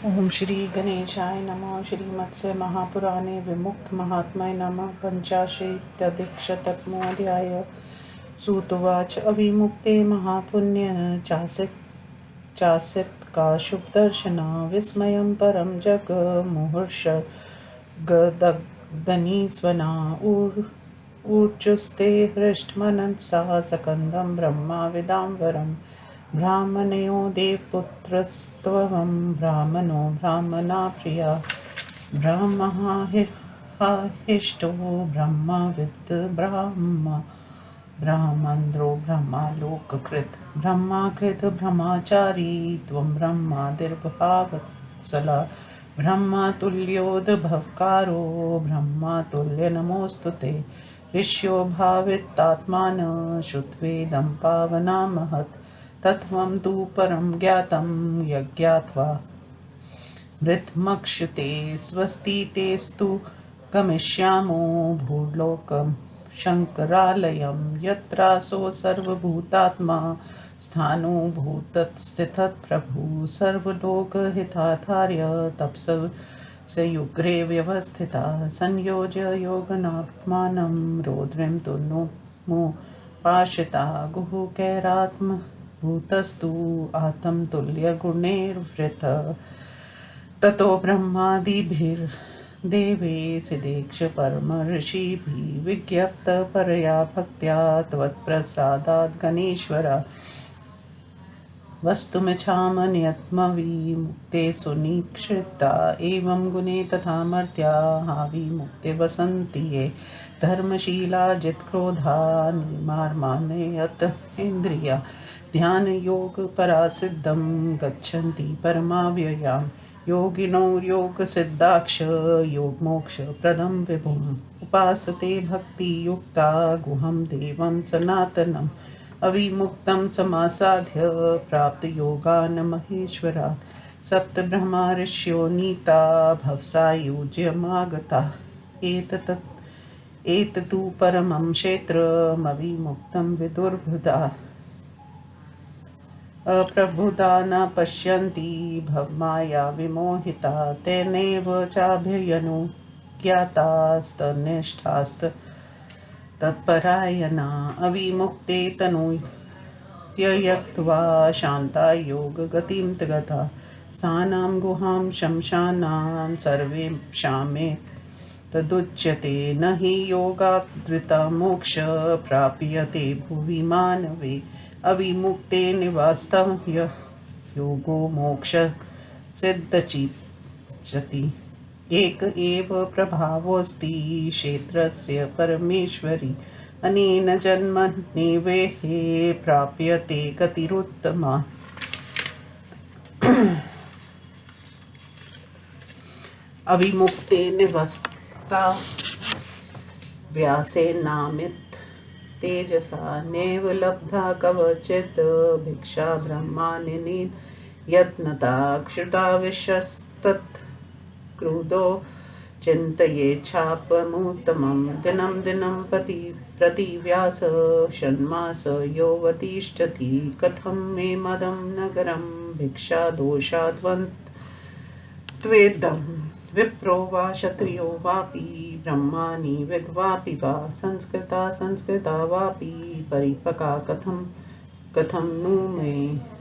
ओम श्री गणेशाय नमः। श्रीमत्स्य महापुराणे विमुक्त महात्म्ये नमः। पंचाशीत्यधिकशतमोऽध्याय। सूतुवाच अविमुक्ते महापुण्य चासित् का शुभदर्शना विस्मयं परं जगमुहुर्षगदग्धनीस्वना ऊर्जुस्ते हृष्टमनसा सकन्दं ब्रह्माविदां वरम् ब्राह्मणयो देवपुत्रस्त्वहं ब्राह्मणो ब्राह्मणा प्रिया ब्रह्महिष्टो ब्रह्मविद् ब्रह्मन्द्रो ब्रह्मलोककृत् ब्रह्माकृत ब्रह्मचारी त्वं ब्रह्मादिर्भावत्सला ब्रह्मतुल्योद्भवकारो ब्रह्मतुल्य नमोऽस्तु ते ऋष्यो भावितात्मान श्रुत्वेदं पावना महत् तत्त्वं तु परं ज्ञातं यज्ञात्वा मृत्मक्षुते स्वस्ति तेस्तु गमिष्यामो भूलोकं शङ्करालयं यत्रासो सर्वभूतात्मा स्थाणुभूतस्थितः प्रभुः सर्वलोकहितार्थाय तपसयुग्रे व्यवस्थिता संयोज्य योगनात्मानं रौद्रीं तु भूतस्तु आत्मतुल्यगुणैर्वृतः ततो ब्रह्मादिभिर्देवे सिदेक्ष परमर्षिभिः विज्ञप्तपरया भक्त्या त्वत्प्रसादात् गणेश्वर वस्तुमिच्छामन्यत्मविमुक्ते सुनिक्षिप्ता एवं गुणे तथा मर्त्या विमुक्ते वसन्ति ये धर्मशीला जित्क्रोधा निमार्माणयत इन्द्रिया ध्यानयोगपरासिद्धं गच्छन्ति परमाव्ययां योगिनो योगसिद्धाक्ष योगमोक्षप्रदं विभुम् उपासते भक्तियुक्ता गुहं देवं सनातनम् अविमुक्तं समासाध्य प्राप्तयोगान् महेश्वरात् सप्तब्रह्मा ऋष्यो नीता भवसायुज्यमागताः एतत्तु परमं क्षेत्रमविमुक्तं विदुर्बुधाः अप्रबुधा न पश्यन्ति भवमाया विमोहिता तेनैव चाभियनुज्ञातास्तनिष्ठास्तत्परायणा अविमुक्ते तनुत्यक्त्वा शान्ता योगगतिं गता स्थानां गुहां शमशानां सर्वेषामे तदुच्यते न हि योगाद्धृता मोक्ष प्राप्यते भुवि मानवे अविमुक्ते निवास्तव्य योगो मोक्ष सिद्धचिति एक एव प्रभावोऽस्ति क्षेत्रस्य परमेश्वरी अनेन जन्मनेवेः प्राप्यते गतिरुत्तमा अविमुक्ते निवस्ता व्यासेनामित तेजसा नैव लब्धा कवचित् भिक्षा ब्रह्मानिनीन् यत्नता क्षुता विश्वस्तत् क्रुधो चिन्तयेच्छापमुत्तमं दिनं दिनं प्रतिव्यास षण्मास योऽवतिष्ठति कथं मे मदं नगरं भिक्षादोषाद्वन्द्वेदं विप्रो वा क्षत्रियो वापि ब्रह्माणि विद्वापि वा संस्कृता वापि परिपका कथं नु मे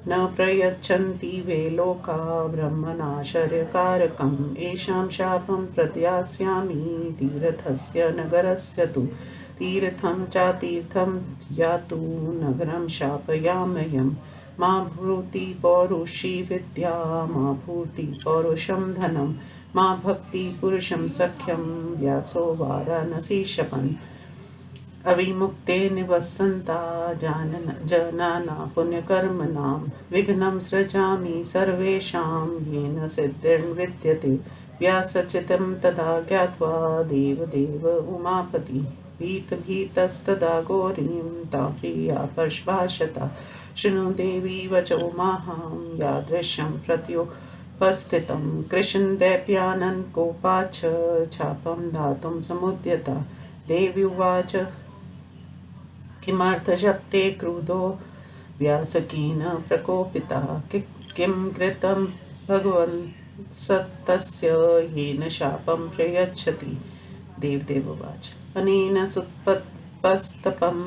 न प्रयच्छन्ति वे लोका ब्रह्मणाश्चर्यकारकम् येषां शापं प्रत्यास्यामि तीर्थस्य नगरस्य तु तीर्थं चातीर्थं यातु नगरं शापयाम्यहं मा भूति पौरुषी विद्या मा भूति पौरुषं धनं मा भक्ति पुरुषं सख्यं व्यासो वाराणसी शपन् अविमुक्ते निवसन्ता जनाना पुण्यकर्मणां विघ्नं सृजामि सर्वेषां येन सिद्धिर्विद्यते व्यासचितं तदा ज्ञात्वा देवदेव उमापति भीतस्तदा गौरीं तां प्रिया प्रश्भाषता शृणु देवी वचो माहां यादृशं प्रत्युपस्थितं कृष्णदैप्यानन् कोपाच्च चापं दातुं समुद्यता देवी उवाच किमर्थशब्दे क्रुधो व्यासकेन प्रकोपिता किं कृतं भगवन् सत्तस्य येन शापं प्रयच्छति। देवदेवोवाच अनेन सुत्पत्पस्तपं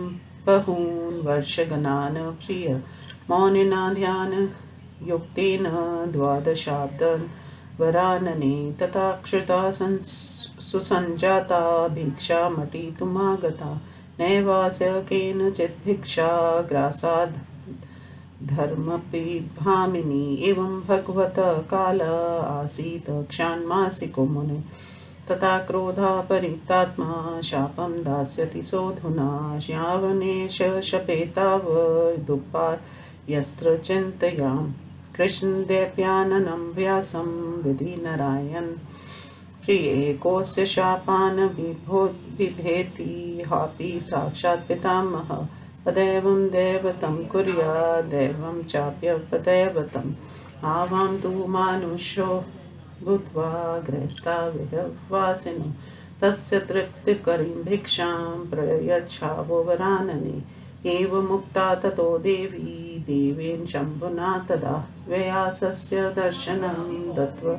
बहून् वर्षगणान् प्रिय मौनिना ध्यानयुक्तेन द्वादशाब्दं वरानने तथा क्षुता सुसञ्जाता भिक्षामटीतुमागता नैवास्य केनचित् भिक्षा ग्रासाद् धर्मपिभामिनी एवं भगवतः काल आसीत् क्षान्मासिको मुने तथा क्रोधा परितात्मा शापं दास्यति सोऽधुना श्यावनेश शपेतावदुपा यस्त्र चिन्तयाम कृष्णदेव्याननं व्यासं विधि नारायण प्रिये कोऽस्य शापान् बिभेति हापि साक्षात् पितामहः तदेवं दैवतं कुर्यात् दैवं चाप्यपदैवतम् आवां तु मानुषो भूत्वा गृहस्था विरवासिनो तस्य तृप्तिकरीं भिक्षां प्रयच्छावो वरानने एवमुक्ता ततो देवी देवेन शम्भुना तदा व्यासस्य दर्शनं दत्त्वा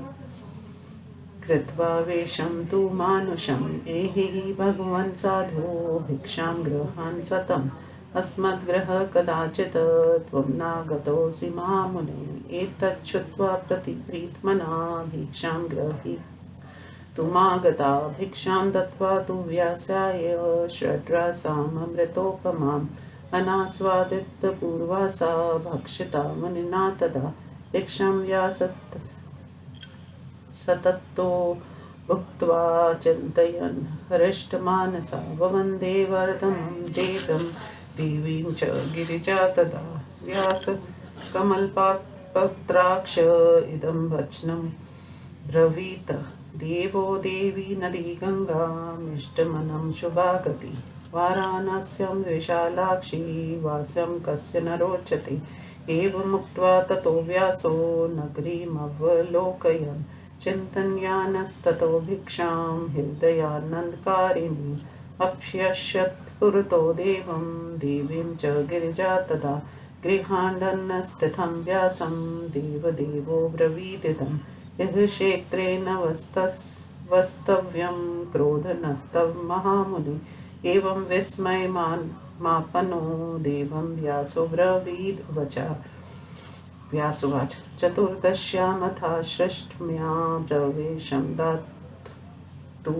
कृत्वा वेषं तु मानुषम् एहि भगवन् साधो भिक्षां गृहान् सतम् अस्मद्गृहः कदाचित् त्वं नागतोऽसि मामुने एतत् श्रुत्वा प्रतिप्रीतमना भिक्षां ग्रहीतुमागता भिक्षां दत्त्वा तु व्यासाय षड्रसाममृतोपमाम् अनास्वादितपूर्वा सा भक्षिता मुनिना तदा भिक्षां सततो भुक्त्वा चिन्तयन् हृष्टमानसा ववन्दे वरदं देवं देवीं च गिरिजा तदा व्यास कमलपत्राक्ष इदं वचनं ब्रवीत देवो देवी नदी गङ्गामिष्टमनं शुभागति वाराणस्यां विशालाक्षी वास्यं कस्य न रोचते एवमुक्त्वा ततो व्यासो नगरीमवलोकयन् चिन्तयानस्ततो भिक्षां हृदयानन्दकारिणीम् अप्यश्यत् पुरतो देवं देवीं च गिरिजा तदा गृहाण्डन्नस्थितं व्यासं देवदेवो ब्रवीदिदं यः क्षेत्रेण वस्तव्यं क्रोधनस्तव महामुनि एवं विस्मयमापनो देवं व्यासो ब्रवीद वचा व्यासुवाच चतुर्दश्यामथा षष्ठम्यां प्रवेशं दातुमर्हसि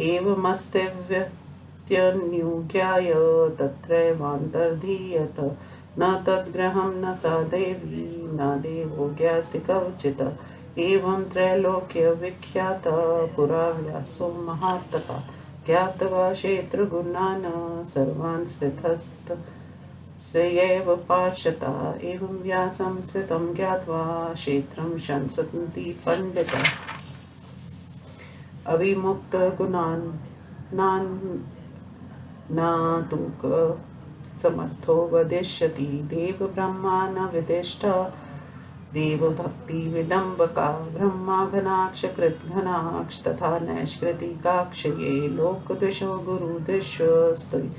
एवमस्त्यव्यत्यनुज्ञाय तत्रैवान्तर्धीयत न तद्गृहं न सा देवी न देवो ज्ञाति कवचित् एवं त्रैलोक्यविख्यात पुरा व्यासो महात्तपा ज्ञात्वा क्षेत्रगुणान् सर्वान् स्थितस्त सयैव पार्षता एवं व्यासं स्थितं ज्ञात्वा क्षेत्रं शंसन्ति पण्डिता अविमुक्तगुणान् नातुक समर्थो वदिष्यति देवब्रह्मा न विदिष्टा देवभक्ति विडम्बका ब्रह्माघनाक्ष कृतघनाक्ष तथा नैष्कृतिकाक्षये लोकदिशो गुरुदिशस्ति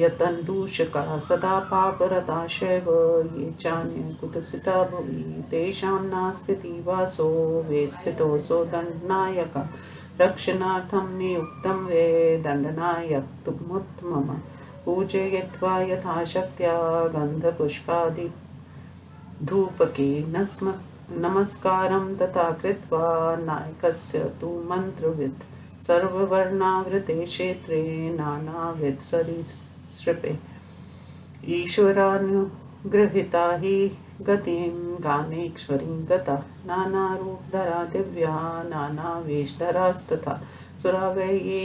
यतन्दूषका सदा पापरता शैव ये चान्य कुतसिता भुवि तेषां नास्ति वासो वे स्थितोऽसो दण्डनायका रक्षणार्थं नियुक्तं वे दण्डनायकमुत्तमम् पूजयित्वा यथाशक्त्या गन्धपुष्पादि धूपके नमस्कारं तथा कृत्वा नायकस्य तु मन्त्रवित् सर्ववर्णावृते क्षेत्रे नानाविधसरीसृपे ईश्वरानुगृहीता हि गतिं गानेश्वरीं गता नानारूपधरा दिव्या नानावेशधरास्तथा सुरा वै ये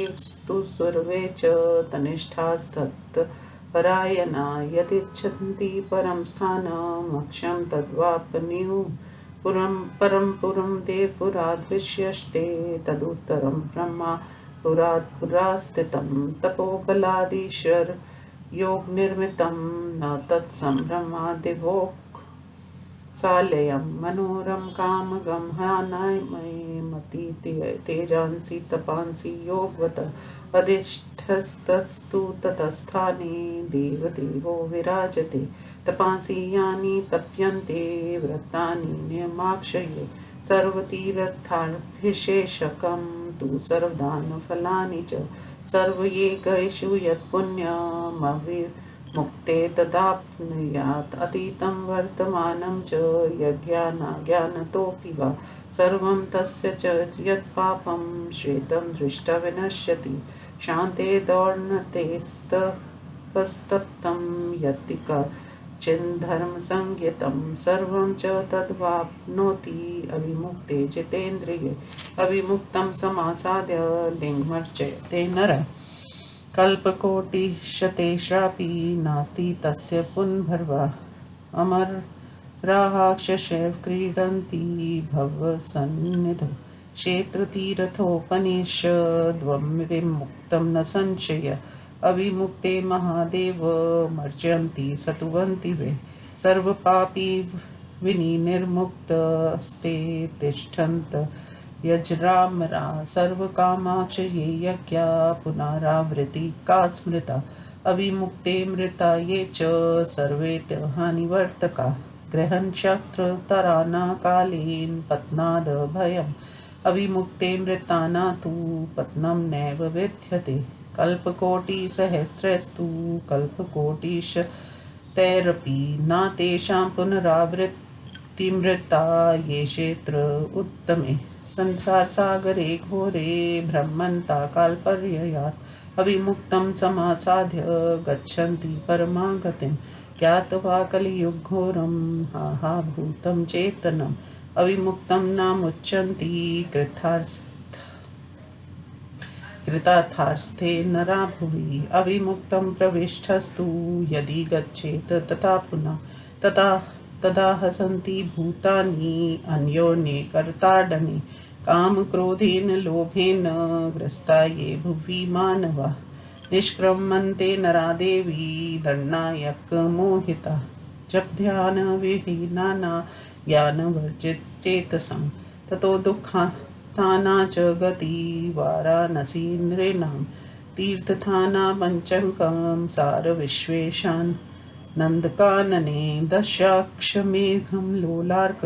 तु सर्वे च तनिष्ठास्तत्परायणा यदिच्छन्ति परं स्थानमक्षं तद्वाप्नुयुः परं पुरं देवपुराद्विष्यस्ते तदुत्तरं ब्रह्मा पुरास्थितं तपोबलादीश्वर योगनिर्मितं न तत्सम्भ्रमादिभोक्सालयं मनोरम कामगं हनामयमति तेजांसि तपांसि योगवत अधिष्ठ पीठस्तस्तु ततस्थाने देवदेवो विराजते तपांसि यानि तप्यन्ते व्रतानि नियमाक्षये सर्वतीर्थाभिषेकं तु सर्वदानफलानि च सर्वैकेषु यत्पुण्यमविमुक्ते तदाप्नुयात् अतीतं वर्तमानं च यज्ञानाज्ञानतोऽपि वा सर्वं तस्य च यत्पापं श्वेतं दृष्ट्वा विनश्यति शान्ते दौर्णतेस्तपस्तप्तं यत्तिक चिन्धर्मसंज्ञितं सर्वं च तद्वाप्नोति अविमुक्ते जितेन्द्रिये अविमुक्तं समासाद्य लिङ्गमर्चयते नरः कल्पकोटिशतेषापि नास्ति तस्य पुनर्भवा अमराक्षसैव क्रीडन्ति भवसन्निधौ क्षेत्रतीर्थोपनिषद्वं विमुक्तं न संशय अविमुक्ते महादेव मर्चयन्ति सतुवन्ति वे सर्वपापी विनिर्मुक्तस्ते तिष्ठन्त यजरामरा सर्वकामाक्षये यज्ञा पुनरावृत्ति का स्मृता अविमुक्ते मृता ये च सर्वे हानिवर्तका ग्रहणशत्रुतराना कालेन पतनाद भयम् अविमुक्ते मृताना तु पतनं नैव विद्यते कल्पकोटिसहस्रस्तु कल्पकोटिशतैरपि न तेषां पुनरावृत्तिमृता ये क्षेत्र उत्तमे संसारसागरे घोरे ब्रह्मन्ता कालपर्ययात् अविमुक्तं समासाद्य गच्छन्ति परमागतिं ज्ञात्वा कलियुगघोरं हा भूतं चेतनम् अविमुक्तं नामुच्यन्ति कृतार्थास्ते नरा भुवि अविमुक्तं प्रविष्टस्तु यदि गच्छेत् तथा पुनः तदा हसन्ति भूतानि अन्योन्ये कर्ताडने कामक्रोधेन लोभेन ग्रस्ता ये भुवि मानवा निष्क्रमन्ते नरा देवी दण्डायकमोहिता जप ध्यान विहीनाना ज्ञानवर्जितचेतसं ततो दुःखाना च गति वाराणसी नृणां तीर्थस्थाना पञ्चकं सार विश्वेशान् नन्दकानने दशाक्षमेघं लोलार्क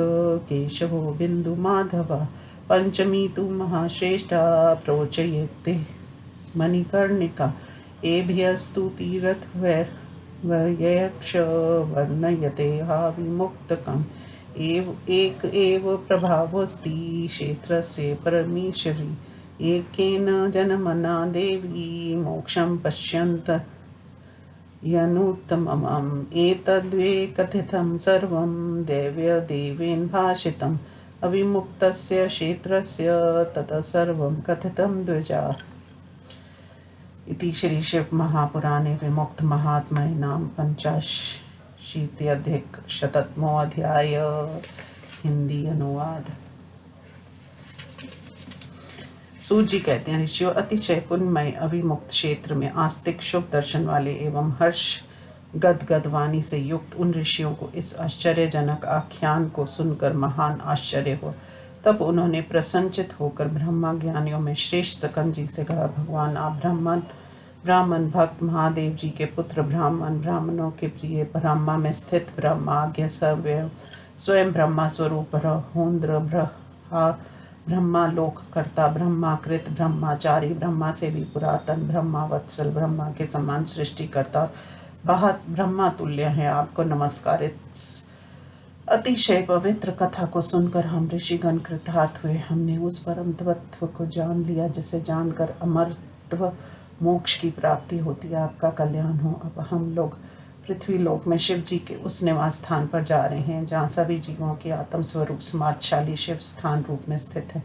केशवो बिन्दुमाधवा पंचमी तु महाश्रेष्ठा प्रोचयते मणिकर्णिका एभ्यस्तु तीर्थवैर्यक्ष वर्णयते हा विमुक्तकम् एक एव प्रभावोऽस्ति क्षेत्रस्य परमेश्वरी एकेन जन्मना देवी मोक्षं पश्यन्त यनुत्तमम् एतद्वे कथितं सर्वं देवेन भाषितम् अविमुक्तस्य क्षेत्रस्य ततः सर्वं कथितं द्विजा इति श्री शिव महापुराणे विमुक्त महात्म्यानां पंचाशीत्यधिकशततमो अध्याय हिंदी अनुवाद। सूत जी कहते हैं, ऋषियों अतिशय पुण्यमय अविमुक्त क्षेत्र में आस्तिक शुभ दर्शन वाले एवं हर्ष गदगद वाणी से युक्त उन ऋषियों को इस आश्चर्यजनक आख्यान को सुनकर महान आश्चर्य हो। तब उन्होंने प्रसन्नचित होकर ब्रह्मा ज्ञानियों में श्रेष्ठ सकन जी से कहा, भगवान आप ब्राह्मण भक्त महादेव जी के पुत्र ब्राह्मणों के प्रिय ब्रह्मा में स्थित ब्रह्माज्ञ स्वयं ब्रह्मा स्वरूप होन्द्र ब्रह्मा लोक कर्ता ब्रह्माकृत ब्रह्माचारी ब्रह्मा से भी पुरातन ब्रह्मा वत्सल ब्रह्मा के समान सृष्टि करता बहुत ब्रह्मा तुल्य है, आपको नमस्कार। अतिशय पवित्र कथा को सुनकर हम ऋषिगण कृतार्थ हुए। हमने उस परम तत्व को जान लिया जिसे जानकर अमरत्व मोक्ष की प्राप्ति होती है। आपका कल्याण हो। अब हम लोग पृथ्वी लोक में शिव जी के उस निवास स्थान पर जा रहे हैं जहाँ सभी जीवों के आत्म स्वरूप समाजशाली शिव स्थान रूप में स्थित है।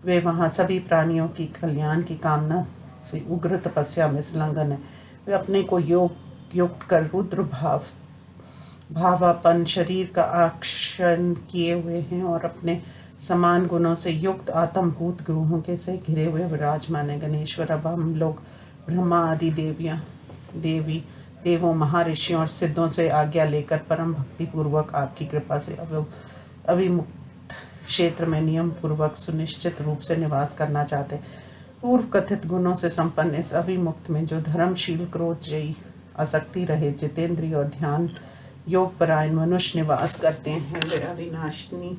वे वहाँ सभी प्राणियों की कल्याण की कामना से उग्र तपस्या में संलग्न है। वे अपने को युक्त कर रुद्र भावापन शरीर का आक्षण किए हुए हैं और अपने समान गुणों से युक्त आत्मभूत ग्रहों के से घिरे हुए विराजमान है। गणेश्वर, अब हम लोग ब्रह्मा आदि देवों महर्षियों और सिद्धों से आज्ञा लेकर परम भक्ति पूर्वक आपकी कृपा से अविमुक्त क्षेत्र में नियम पूर्वक सुनिश्चित रूप से निवास करना चाहते। पूर्व कथित गुणों से संपन्न इस अभिमुक्त में जो धर्मशील, क्रोधजयी, आसक्ति रहित, जितेंद्रिय और ध्यान योग परायण मनुष्य निवास करते हैं, वे अविनाशिनी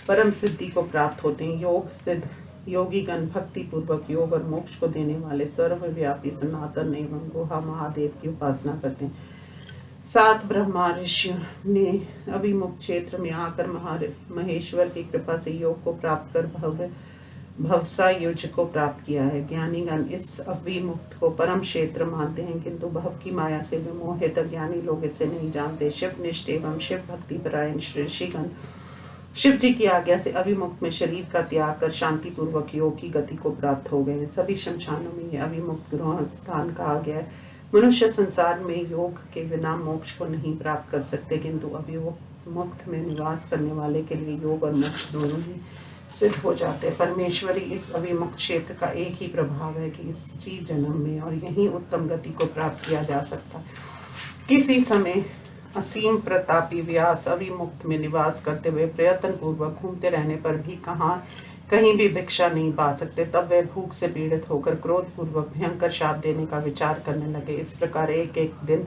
परम सिद्धि को प्राप्त होते हैं। योग सिद्ध योगीगण भक्ति पूर्वक योग और मोक्ष को देने वाले सर्वव्यापी सनातन एवं गुहा महादेव की उपासना करते हैं। 7 ब्रह्मा ऋषियों ने अभिमुक्त क्षेत्र में आकर महेश्वर की कृपा से योग को प्राप्त कर भवसा युज को प्राप्त किया है। ज्ञानीगण इस अभिमुक्त को परम क्षेत्र मानते हैं, किंतु भव की माया से विमोहित ज्ञानी लोग इसे नहीं जानते। शिवनिष्ठ एवं शिव भक्ति परायण ऋषिगण शिव जी की आज्ञा से अभिमुक्त में शरीर का त्याग कर शांति पूर्वक योग की गति को प्राप्त हो गए। सभी शमशानों में ये अभिमुक्त गृह स्थान कहा गया है। मनुष्य संसार में योग के बिना मोक्ष को नहीं प्राप्त कर सकते, किंतु अभिमुक्त में निवास करने वाले के लिए योग और मोक्ष दोनों ही सिद्ध हो जाते हैं। परमेश्वरी इस अभिमुक्त क्षेत्र का एक ही प्रभाव है कि इस जीव जन्म में और यही उत्तम गति को प्राप्त किया जा सकता। किसी समय असीम प्रतापी व्यास अभिमुक्त में निवास करते हुए प्रयत्न पूर्वक घूमते रहने पर भी कहीं भी भिक्षा नहीं पा सकते। तब वे भूख से पीड़ित होकर क्रोध पूर्वक भयंकर शाप देने का विचार करने लगे। इस प्रकार एक एक दिन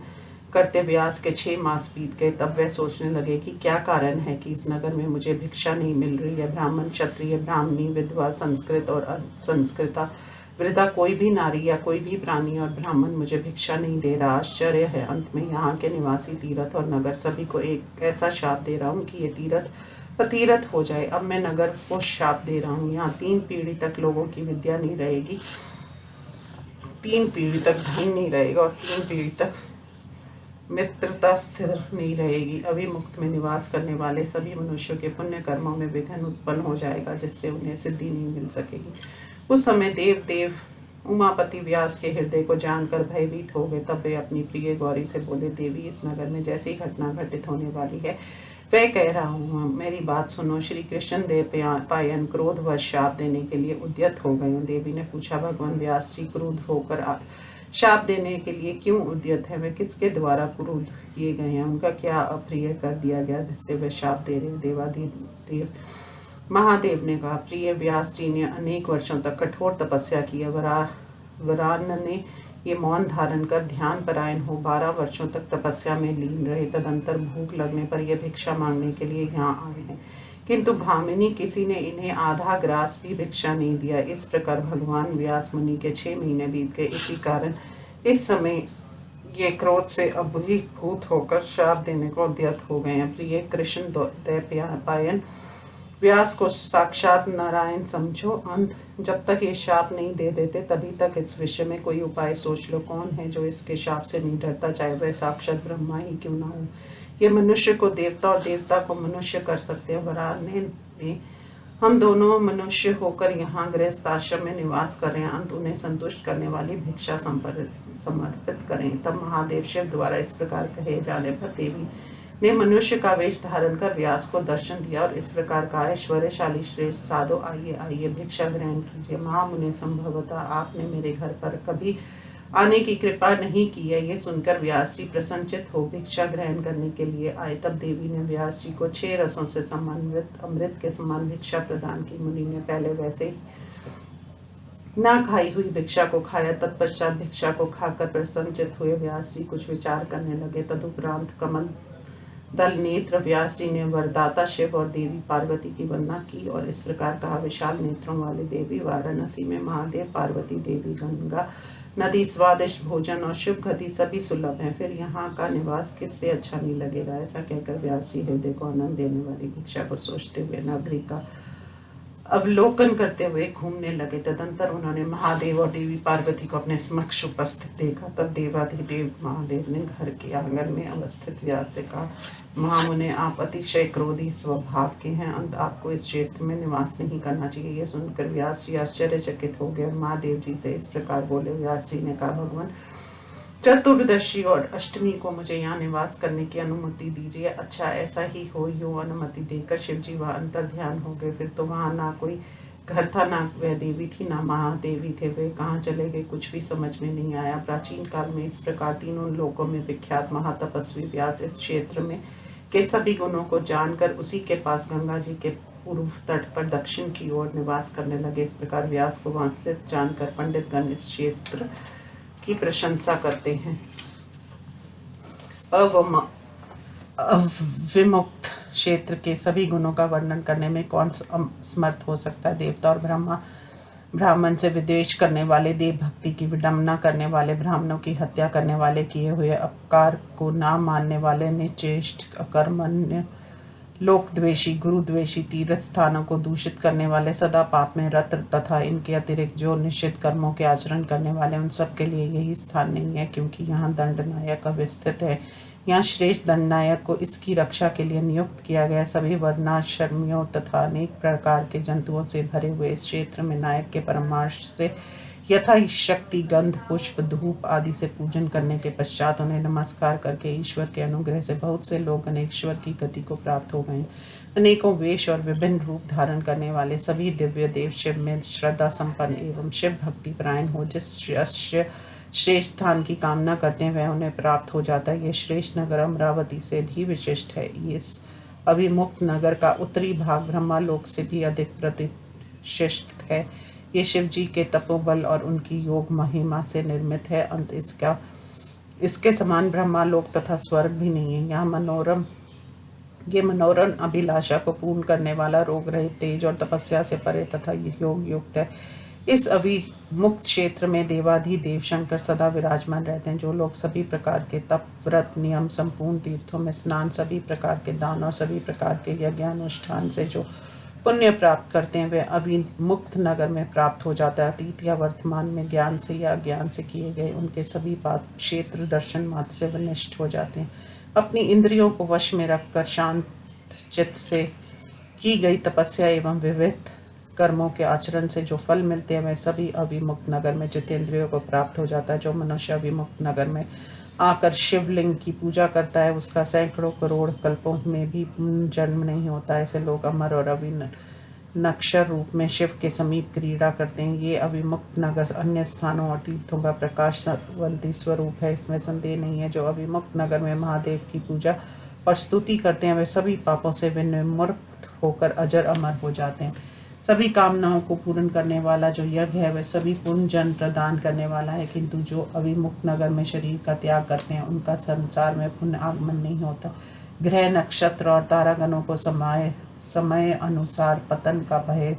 करते व्यास के 6 मास बीत गए। तब वे सोचने लगे कि क्या कारण है कि इस नगर में मुझे भिक्षा नहीं मिल रही है। ब्राह्मण, क्षत्रिय, ब्राह्मणी, विधवा, संस्कृत और असंस्कृता, वृद्धा, कोई भी नारी या कोई भी प्राणी और ब्राह्मण मुझे भिक्षा नहीं दे रहा। आश्चर्य है। अंत में यहाँ के निवासी तीर्थ और नगर सभी को एक ऐसा शाप दे रहा हूँ कि ये तीर्थ अतीर्थ हो जाए। अब मैं नगर को शाप दे रहा हूँ। यहाँ 3 पीढ़ी तक लोगों की विद्या नहीं रहेगी, 3 पीढ़ी तक धन नहीं रहेगा और 3 पीढ़ी तक मित्रता स्थिर नहीं रहेगी। अभिमुक्त में निवास करने वाले सभी मनुष्यों के पुण्य कर्मों में विघ्न उत्पन्न हो जाएगा, जिससे उन्हें सिद्धि नहीं मिल सकेगी। उस समय देव उमापति व्यास के हृदय को जानकर भयभीत हो गए। तब वे अपनी प्रिय गौरी से बोले, देवी, इस नगर में जैसी घटना घटित होने वाली है वह कह रहा हूँ, मेरी बात सुनो। श्री कृष्ण देव पायन क्रोधवश शाप देने के लिए उद्यत हो गए। देवी ने पूछा, भगवान व्यास जी क्रोध होकर शाप देने के लिए क्यों उद्यत है? वे किसके द्वारा क्रोध किए गए हैं? उनका क्या अप्रिय कर दिया गया जिससे वे शाप दे रहे? देवाधिदेव महादेव ने कहा, प्रिय व्यास जी ने अनेक वर्षों तक कठोर तपस्या की। वरान ने ये मौन धारण कर ध्यान परायण हो 12 वर्षों तक तपस्या में लीन रहे। तदंतर भूख लगने पर यह भिक्षा मांगने के लिए यहाँ आए हैं, किंतु भामिनी किसी ने इन्हें आधा ग्रास भी भिक्षा नहीं दिया। इस प्रकार भगवान व्यास मुनि के 6 महीने बीत गए। इसी कारण इस समय ये क्रोध से अभिभूत होकर शाप देने को उद्यत हो गए हैं। प्रिय कृष्ण दैवपायन व्यास को साक्षात नारायण समझो। अंत जब तक ये शाप नहीं दे देते तभी तक इस विषय में कोई उपाय सोच लो। कौन है जो इसके शाप से नहीं डरता, चाहे वह साक्षात ब्रह्मा ही क्यों ना हो। ये मनुष्य को देवता और देवता को मनुष्य कर सकते हैं। वराने ने, हम दोनों मनुष्य होकर यहाँ गृहस्थ आश्रम में निवास कर रहे हैं। अंत उन्हें संतुष्ट करने वाली भिक्षा समर्पित करें। तब महादेव शिव द्वारा इस प्रकार कहे जाने पर देवी ने मनुष्य का वेश धारण कर व्यास को दर्शन दिया और इस प्रकार का, ऐश्वर्यशाली श्रेष्ठ साधो, आइए आइए भिक्षा ग्रहण कीजिए। महामुनि, संभवतः आपने मेरे घर पर कभी आने की कृपा नहीं की है। ये सुनकर व्यास जी प्रसन्नचित हो भिक्षा ग्रहण करने के लिए आए। तब देवी ने व्यास जी को 6 रसों से समन्वित अमृत के समान भिक्षा प्रदान की। मुनि ने पहले वैसे ना खाई हुई भिक्षा को खाया। तत्पश्चात भिक्षा को खाकर प्रसन्नचित हुए व्यास जी कुछ विचार करने लगे। तदुपरांत कमल दल नेत्र व्यास जी ने वरदाता शिव और देवी पार्वती की वंदना की और इस प्रकार कहा, विशाल नेत्रों वाली देवी, वाराणसी में महादेव, पार्वती देवी, गंगा नदी, स्वादिष्ट भोजन और शुभ गति सभी सुलभ हैं। फिर यहाँ का निवास किससे अच्छा नहीं लगेगा। ऐसा कहकर व्यास जी हृदय को आनंद देने वाली भिक्षा को सोचते हुए नगरी का अवलोकन करते हुए घूमने लगे। तदंतर उन्होंने महादेव और देवी पार्वती को अपने समक्ष उपस्थित देखा। तब देवाधिदेव महादेव ने घर के आंगन में अवस्थित व्यास से कहा, महामुने, आप अतिशय क्रोधी स्वभाव के हैं। अंत आपको इस क्षेत्र में निवास नहीं करना चाहिए। यह सुनकर व्यास जी आश्चर्यचकित हो गए। महादेव जी से इस प्रकार बोले। व्यास जी ने कहा, भगवान, चतुर्दशी और अष्टमी को मुझे यहाँ निवास करने की अनुमति दीजिए। अच्छा, ऐसा ही हो। यूं अनुमति देकर शिव जी वहाँ अंतर ध्यान हो गए। फिर तो वहाँ ना कोई घर था, ना वह देवी थी, ना महादेवी थे। वे कहाँ चले गए कुछ भी समझ में नहीं आया। प्राचीन काल में इस प्रकार तीनों लोकों में विख्यात महातपस्वी व्यास इस क्षेत्र में के सभी गुणों को जानकर उसी के पास गंगा जी के पूर्व तट पर दक्षिण की ओर निवास करने लगे। इस प्रकार व्यास को वांछित जानकर पंडितगण इस क्षेत्र की प्रशंसा करते हैं। अविमुक्त क्षेत्र के सभी गुणों का वर्णन करने में कौन समर्थ हो सकता है? देवता और ब्राह्मण से विद्वेष करने वाले, देव भक्ति की विडंबना करने वाले, ब्राह्मणों की हत्या करने वाले, किए हुए अपकार को ना मानने वाले, निचेष्ट, अकर्मण्य, लोकद्वेषी, गुरुद्वेषी, तीर्थ स्थानों को दूषित करने वाले, सदा पाप में रत तथा इनके अतिरिक्त जो निश्चित कर्मों के आचरण करने वाले, उन सब के लिए यही स्थान नहीं है, क्योंकि यहाँ दंडनायक अवस्थित है। यहाँ श्रेष्ठ दंडनायक को इसकी रक्षा के लिए नियुक्त किया गया। सभी वर्णाश्रमियों तथा अनेक प्रकार के जंतुओं से भरे हुए इस क्षेत्र में नायक के परमार्श से यथा शक्ति गंध, पुष्प, धूप आदि से पूजन करने के पश्चात उन्हें नमस्कार करके ईश्वर के अनुग्रह से बहुत से लोग अनेकश्वर की गति को प्राप्त हो गए। अनेकों वेश और विभिन्न रूप धारण करने वाले सभी दिव्य देव शिव में श्रद्धा संपन्न एवं शिव भक्ति परायण हो जिस श्रेष्ठ स्थान की कामना करते हैं वह उन्हें प्राप्त हो जाता है। ये श्रेष्ठ नगर अमरावती से भी विशिष्ट है। इस अभिमुक्त नगर का उत्तरी भाग ब्रह्मालोक से भी अधिक प्रतिष्ठित है। ये शिव जी के तपोबल और उनकी योग महिमा से निर्मित है। अंत इसके समान ब्रह्मालोक तथा स्वर्ग भी नहीं है। यहाँ ये मनोरम अभिलाषा को पूर्ण करने वाला, रोग रहित, तेज और तपस्या से परे तथा योग युक्त है। इस अभिमुक्त क्षेत्र में देवाधिदेव शंकर सदा विराजमान रहते हैं। जो लोग सभी प्रकार के तप, व्रत, नियम, संपूर्ण तीर्थों में स्नान, सभी प्रकार के दान और सभी प्रकार के यज्ञानुष्ठान से जो पुण्य प्राप्त करते हैं वे अभिमुक्त नगर में प्राप्त हो जाता है। अतीत या वर्तमान में ज्ञान से या अज्ञान से किए गए उनके सभी पाप क्षेत्र दर्शन मात्र से विनष्ट हो जाते हैं। अपनी इंद्रियों को वश में रखकर शांत चित्त से की गई तपस्या एवं विविध कर्मों के आचरण से जो फल मिलते हैं वह सभी अभिमुक्त नगर में जितेंद्रियों को प्राप्त हो जाता है। जो मनुष्य अभिमुक्त नगर में आकर शिवलिंग की पूजा करता है उसका सैकड़ों करोड़ कल्पों में भी जन्म नहीं होता। ऐसे लोग अमर और नक्षर रूप में शिव के समीप क्रीड़ा करते हैं। ये अभिमुक्त नगर अन्य स्थानों और तीर्थों का प्रकाशवंती स्वरूप है, इसमें संदेह नहीं है। जो अभिमुक्त नगर में महादेव की पूजा और स्तुति करते हैं वे सभी पापों से विनिर्मुक्त होकर अजर अमर हो जाते हैं। सभी कामनाओं को पूर्ण करने वाला जो यज्ञ है वह सभी पुण्य जन प्रदान करने वाला है, किंतु जो अभिमुक्त नगर में शरीर का त्याग करते हैं उनका संसार में पुण्य आगमन नहीं होता। ग्रह, नक्षत्र और तारागणों को समय अनुसार पतन का भय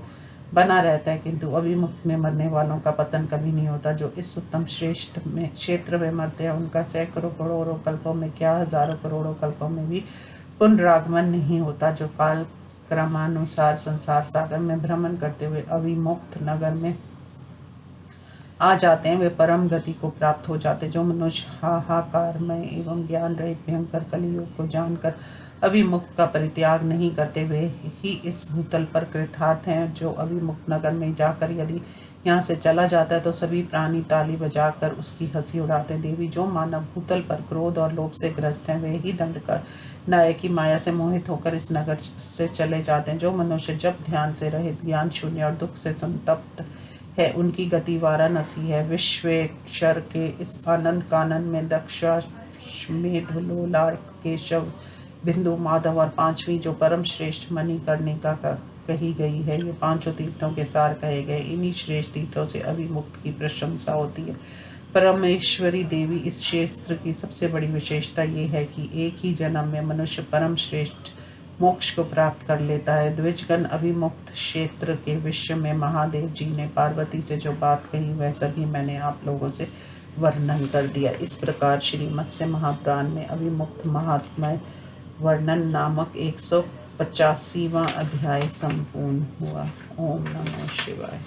बना रहता है, किंतु अभिमुक्त में मरने वालों का पतन कभी नहीं होता। जो इस उत्तम श्रेष्ठ में क्षेत्र में मरते हैं उनका सैकड़ों करोड़ों कल्पों में क्या हजारों करोड़ों कल्पों में भी पुनरागमन नहीं होता। जो काल क्रमानुसार संसार सागर में भ्रमण करते हुए अभिमुक्त नगर में आ जाते हैं वे परम गति को प्राप्त हो जाते। जो मनुष्य हाहाकारमय एवं ज्ञान रहित भयंकर कलियुग को जानकर अभिमुक्त का परित्याग नहीं करते वे ही इस भूतल पर कृतार्थ हैं। जो अभिमुक्त नगर में जाकर यदि यहाँ से चला जाता है तो सभी प्राणी ताली बजाकर उसकी हंसी उड़ाते हैं। देवी, जो मानव भूतल पर क्रोध और लोभ से ग्रस्त हैं वे ही दंड कर नायक की माया से मोहित होकर इस नगर से चले जाते हैं। जो मनुष्य जब ध्यान से रहित, ज्ञान शून्य और दुख से संतप्त है उनकी गति वाराणसी है। विश्वेश्वर के इस आनंद कानन में दक्षाश्वमेध, लोलार, केशव, बिंदु, माधव और पांचवी जो परम श्रेष्ठ मणिकर्णिका का कही गई है ये पांचों तीर्थों के सार कहे गए। इन्हीं श्रेष्ठ तीर्थों से अभिमुक्त की प्रशंसा होती है। परमेश्वरी देवी इस क्षेत्र की सबसे बड़ी विशेषता ये है कि एक ही जन्म में मनुष्य परम श्रेष्ठ मोक्ष को प्राप्त कर लेता है। द्विजगण अभिमुक्त क्षेत्र के विषय में महादेव जी ने पार्वती से जो बात कही वह सभी मैंने आप लोगों से वर्णन कर दिया। इस प्रकार श्रीमत्स्य महापुराण में अभिमुक्त महात्म्य वर्णन नामक 185वां अध्याय संपूर्ण हुआ। ओम नमः शिवाय।